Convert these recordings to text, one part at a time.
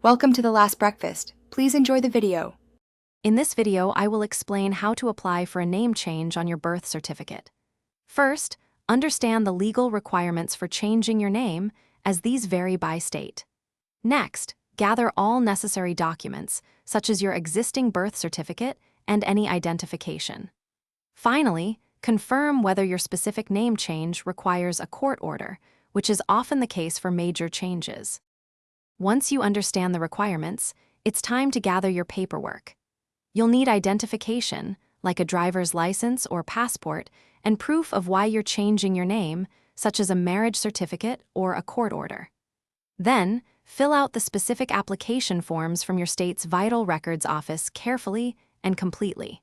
Welcome to The Last Breakfast. Please enjoy the video. In this video, I will explain how to apply for a name change on your birth certificate. First, understand the legal requirements for changing your name, as these vary by state. Next, gather all necessary documents, such as your existing birth certificate and any identification. Finally, confirm whether your specific name change requires a court order, which is often the case for major changes. Once you understand the requirements, it's time to gather your paperwork. You'll need identification, like a driver's license or passport, and proof of why you're changing your name, such as a marriage certificate or a court order. Then, fill out the specific application forms from your state's Vital Records office carefully and completely.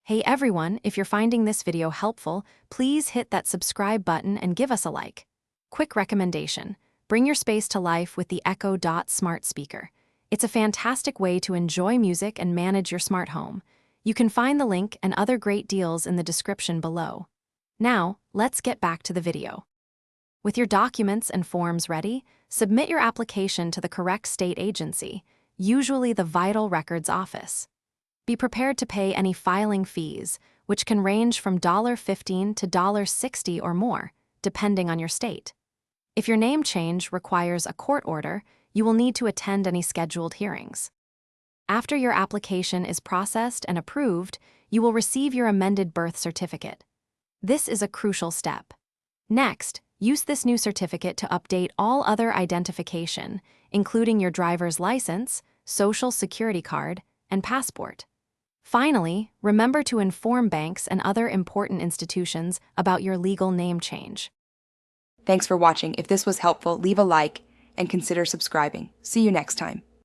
Hey everyone, if you're finding this video helpful, please hit that subscribe button and give us a like. Quick recommendation: bring your space to life with the Echo Dot smart speaker. It's a fantastic way to enjoy music and manage your smart home. You can find the link and other great deals in the description below. Now, let's get back to the video. With your documents and forms ready, submit your application to the correct state agency, usually the Vital Records office. Be prepared to pay any filing fees, which can range from $15 to $60 or more, depending on your state. If your name change requires a court order, you will need to attend any scheduled hearings. After your application is processed and approved, you will receive your amended birth certificate. This is a crucial step. Next, use this new certificate to update all other identification, including your driver's license, social security card, and passport. Finally, remember to inform banks and other important institutions about your legal name change. Thanks for watching. If this was helpful, leave a like and consider subscribing. See you next time.